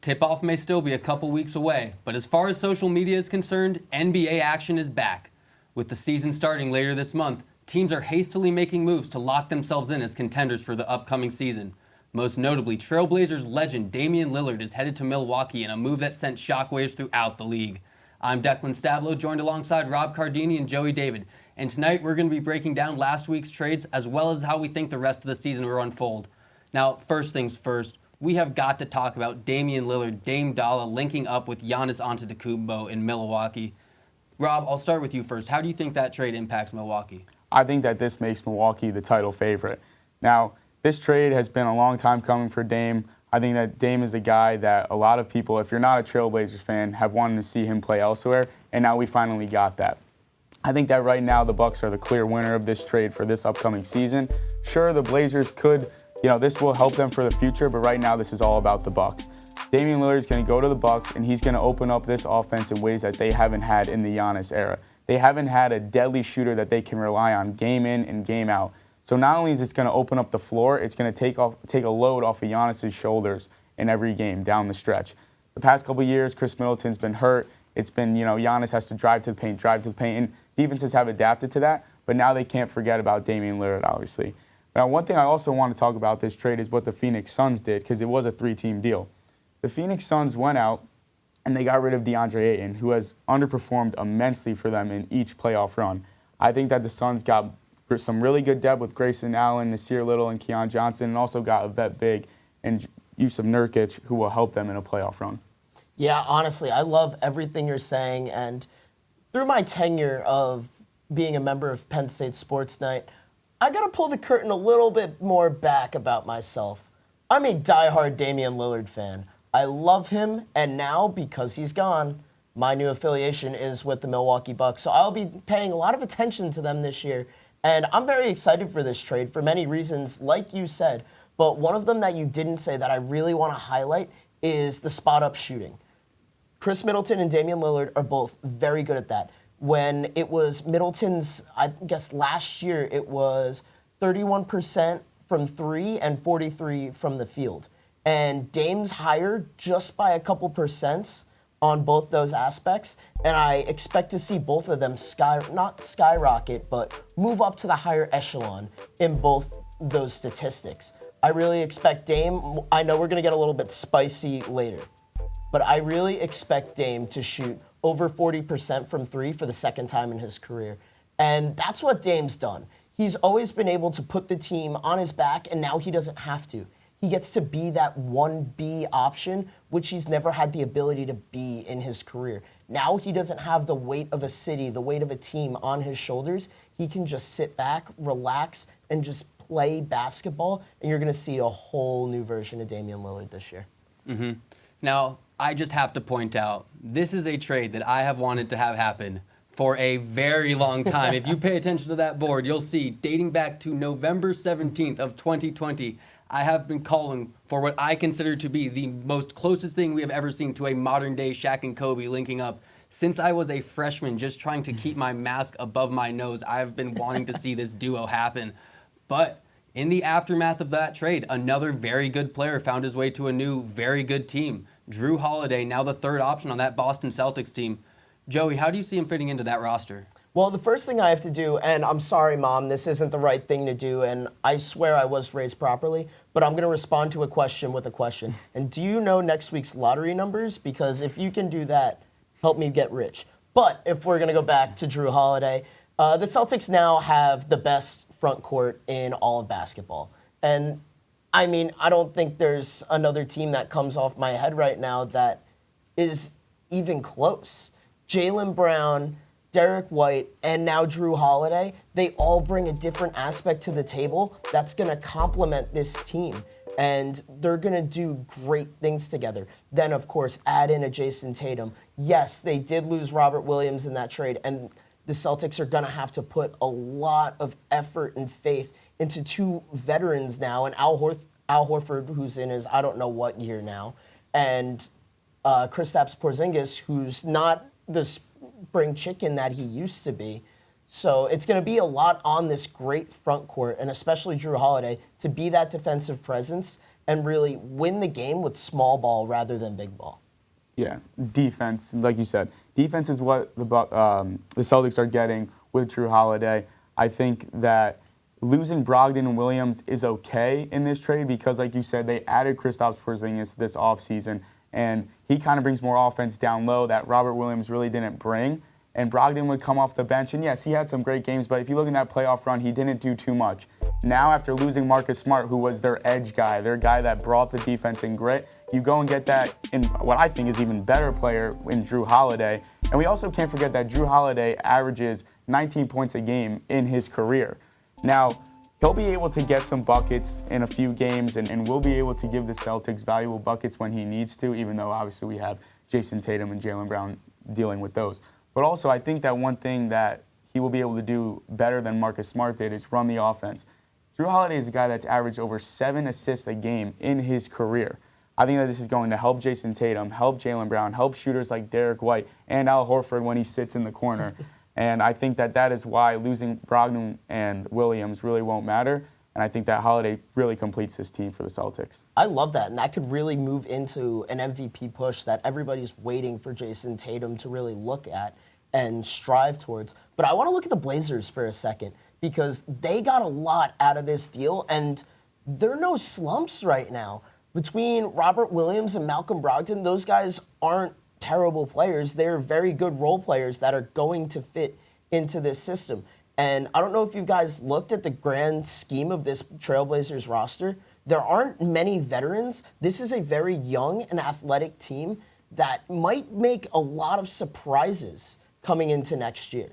Tip-off may still be a couple weeks away, but as far as social media is concerned, NBA action is back. With the season starting later this month, teams are hastily making moves to lock themselves in as contenders for the upcoming season. Most notably, Trailblazers legend Damian Lillard is headed to Milwaukee in a move that sent shockwaves throughout the league. I'm Declan Stablow, joined alongside Rob Cardini and Joey David. And tonight we're going to be breaking down last week's trades as well as how we think the rest of the season will unfold. Now, first things first, we have got to talk about Damian Lillard, Dame Dollar, linking up with Giannis Antetokounmpo in Milwaukee. Rob, I'll start with you first. How do you think that trade impacts Milwaukee? I think that this makes Milwaukee the title favorite. Now, this trade has been a long time coming for Dame. I think that Dame is a guy that a lot of people, if you're not a Trailblazers fan, have wanted to see him play elsewhere, and now we finally got that. I think that right now the Bucks are the clear winner of this trade for this upcoming season. Sure, the Blazers could, this will help them for the future, but right now this is all about the Bucks. Damian Lillard is going to go to the Bucks, and he's going to open up this offense in ways that they haven't had in the Giannis era. They haven't had a deadly shooter that they can rely on game in and game out. So not only is this going to open up the floor, it's going to take a load off of Giannis's shoulders in every game down the stretch. The past couple of years, Chris Middleton's been hurt. It's been, Giannis has to drive to the paint, and defenses have adapted to that, but now they can't forget about Damian Lillard, obviously. Now, one thing I also want to talk about this trade is what the Phoenix Suns did, because it was a three-team deal. The Phoenix Suns went out, and they got rid of DeAndre Ayton, who has underperformed immensely for them in each playoff run. I think that the Suns got some really good depth with Grayson Allen, Nasir Little, and Keon Johnson, and also got a vet big and Yusuf Nurkic, who will help them in a playoff run. Yeah, honestly, I love everything you're saying, and through my tenure of being a member of Penn State Sports Night, I got to pull the curtain a little bit more back about myself. I'm a diehard Damian Lillard fan. I love him, and now, because he's gone, my new affiliation is with the Milwaukee Bucks, so I'll be paying a lot of attention to them this year, and I'm very excited for this trade for many reasons, like you said, but one of them that you didn't say that I really want to highlight is the spot-up shooting. Chris Middleton and Damian Lillard are both very good at that. When it was Middleton's, I guess last year, it was 31% from three and 43% from the field. And Dame's higher just by a couple percents on both those aspects. And I expect to see both of them not skyrocket, but move up to the higher echelon in both those statistics. I really expect Dame, I know we're going to get a little bit spicy later, but I really expect Dame to shoot over 40% from three for the second time in his career. And that's what Dame's done. He's always been able to put the team on his back, and now he doesn't have to. He gets to be that 1B option, which he's never had the ability to be in his career. Now he doesn't have the weight of a city, the weight of a team on his shoulders. He can just sit back, relax, and just play basketball, and you're going to see a whole new version of Damian Lillard this year. Mm-hmm. Now, I just have to point out, this is a trade that I have wanted to have happen for a very long time. If you pay attention to that board, you'll see, dating back to November 17th of 2020, I have been calling for what I consider to be the most closest thing we have ever seen to a modern-day Shaq and Kobe linking up. Since I was a freshman, just trying to keep my mask above my nose, I've been wanting to see this duo happen. But in the aftermath of that trade, another very good player found his way to a new, very good team. Drew Holiday, now the third option on that Boston Celtics team. Joey, how do you see him fitting into that roster? Well, the first thing I have to do, and I'm sorry, Mom, this isn't the right thing to do, and I swear I was raised properly, but I'm going to respond to a question with a question. And do you know next week's lottery numbers? Because if you can do that, help me get rich. But if we're going to go back to Drew Holiday, the Celtics now have the best front court in all of basketball. And, I mean, I don't think there's another team that comes off my head right now that is even close. Jaylen Brown, Derek White, and now Drew Holiday, they all bring a different aspect to the table that's going to complement this team. And they're going to do great things together. Then, of course, add in a Jason Tatum. Yes, they did lose Robert Williams in that trade, and the Celtics are going to have to put a lot of effort and faith into two veterans now, and Al Horford, who's in his I don't know what year now, and Kristaps Porzingis, who's not the spring chicken that he used to be. So it's going to be a lot on this great front court, and especially Drew Holiday, to be that defensive presence and really win the game with small ball rather than big ball. Yeah, defense, like you said. Defense is what the Celtics are getting with Drew Holiday. I think that losing Brogdon and Williams is okay in this trade because, like you said, they added Kristaps Porzingis this offseason, and he kind of brings more offense down low that Robert Williams really didn't bring. And Brogdon would come off the bench, and yes, he had some great games, but if you look in that playoff run, he didn't do too much. Now, after losing Marcus Smart, who was their edge guy, their guy that brought the defense and grit, you go and get that in what I think is even better player in Drew Holiday. And we also can't forget that Drew Holiday averages 19 points a game in his career. Now, he'll be able to get some buckets in a few games, and will be able to give the Celtics valuable buckets when he needs to, even though obviously we have Jason Tatum and Jaylen Brown dealing with those. But also, I think that one thing that he will be able to do better than Marcus Smart did is run the offense. Drew Holiday is a guy that's averaged over 7 assists a game in his career. I think that this is going to help Jason Tatum, help Jaylen Brown, help shooters like Derek White and Al Horford when he sits in the corner. And I think that that is why losing Brogdon and Williams really won't matter. And I think that Holiday really completes this team for the Celtics. I love that, and that could really move into an MVP push that everybody's waiting for Jason Tatum to really look at and strive towards. But I want to look at the Blazers for a second because they got a lot out of this deal, and there are no slumps right now. Between Robert Williams and Malcolm Brogdon, those guys aren't terrible players. They're very good role players that are going to fit into this system. And I don't know if you guys looked at the grand scheme of this Trailblazers roster. There aren't many veterans. This is a very young and athletic team that might make a lot of surprises coming into next year.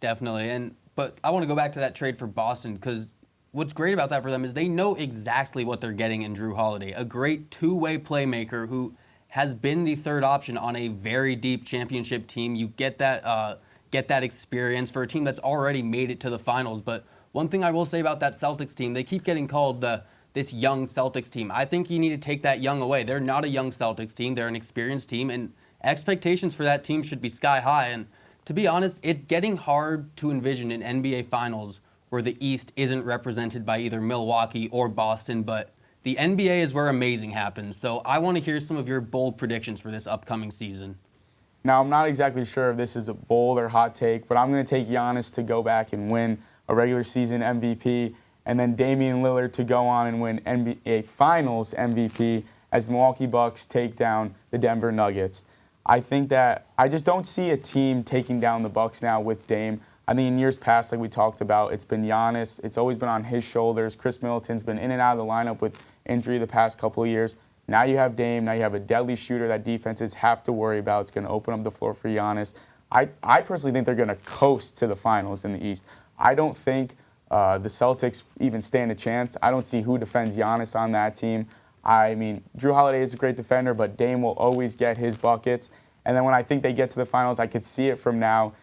Definitely. But I want to go back to that trade for Boston because what's great about that for them is they know exactly what they're getting in Drew Holiday, a great two-way playmaker who has been the third option on a very deep championship team. You get that experience for a team that's already made it to the finals. But one thing I will say about that Celtics team, they keep getting called this young Celtics team. I think you need to take that young away. They're not a young Celtics team. They're an experienced team, and expectations for that team should be sky high. And to be honest, it's getting hard to envision an NBA Finals where the East isn't represented by either Milwaukee or Boston, but the NBA is where amazing happens. So I want to hear some of your bold predictions for this upcoming season. Now, I'm not exactly sure if this is a bold or hot take, but I'm going to take Giannis to go back and win a regular season MVP, and then Damian Lillard to go on and win NBA Finals MVP as the Milwaukee Bucks take down the Denver Nuggets. I think that I just don't see a team taking down the Bucks now with Dame. I think in years past, like we talked about, it's been Giannis. It's always been on his shoulders. Chris Middleton's been in and out of the lineup with injury the past couple of years. Now you have Dame. Now you have a deadly shooter that defenses have to worry about. It's going to open up the floor for Giannis. I personally think they're going to coast to the finals in the East. I don't think the Celtics even stand a chance. I don't see who defends Giannis on that team. I mean, Drew Holiday is a great defender, but Dame will always get his buckets. And then when I think they get to the finals, I could see it from now.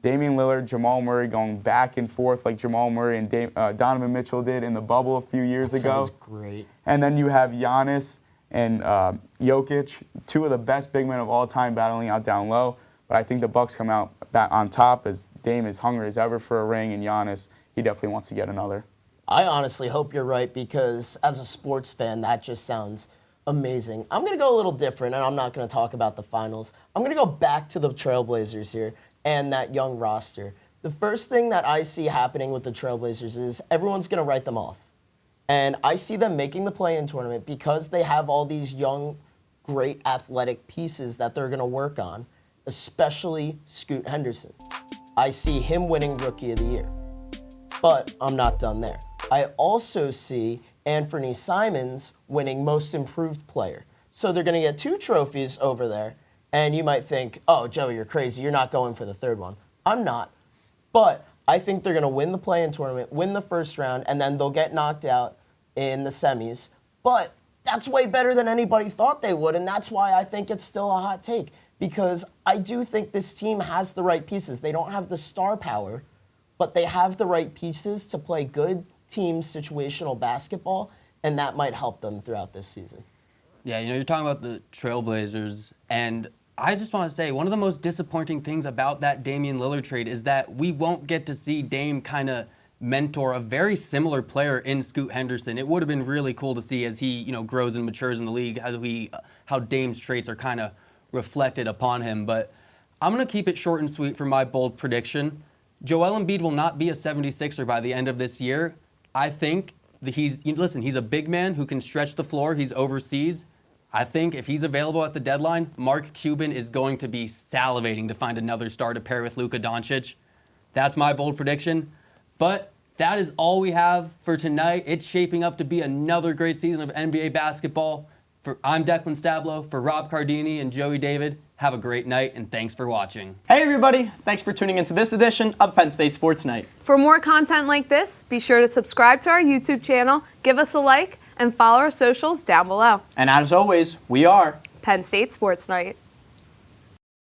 Damian Lillard, Jamal Murray going back and forth like Jamal Murray and Donovan Mitchell did in the bubble a few years ago. Sounds great. And then you have Giannis and Jokic, two of the best big men of all time battling out down low. But I think the Bucks come out on top as Dame is hungry as ever for a ring, and Giannis, he definitely wants to get another. I honestly hope you're right because as a sports fan, that just sounds amazing. I'm going to go a little different, and I'm not going to talk about the finals. I'm going to go back to the Trailblazers here and that young roster. The first thing that I see happening with the Trailblazers is everyone's going to write them off. And I see them making the play-in tournament because they have all these young, great athletic pieces that they're going to work on, especially Scoot Henderson. I see him winning Rookie of the Year. But I'm not done there. I also see Anthony Simons winning Most Improved Player. So they're going to get 2 trophies over there. And you might think, oh, Joey, you're crazy. You're not going for the third one. I'm not. But I think they're going to win the play-in tournament, win the first round, and then they'll get knocked out in the semis. But that's way better than anybody thought they would, and that's why I think it's still a hot take. Because I do think this team has the right pieces. They don't have the star power, but they have the right pieces to play good team situational basketball, and that might help them throughout this season. Yeah, you're talking about the Trailblazers, and I just want to say one of the most disappointing things about that Damian Lillard trade is that we won't get to see Dame kind of mentor a very similar player in Scoot Henderson. It would have been really cool to see as he, grows and matures in the league, how Dame's traits are kind of reflected upon him. But I'm going to keep it short and sweet for my bold prediction. Joel Embiid will not be a 76er by the end of this year. I think that he's a big man who can stretch the floor. He's overseas. I think if he's available at the deadline, Mark Cuban is going to be salivating to find another star to pair with Luka Doncic. That's my bold prediction. But that is all we have for tonight. It's shaping up to be another great season of NBA basketball. I'm Declan Stablow. For Rob Cardini and Joey David, have a great night, and thanks for watching. Hey everybody, thanks for tuning into this edition of Penn State Sports Night. For more content like this, be sure to subscribe to our YouTube channel, give us a like, and follow our socials down below. And as always, we are Penn State Sports Night.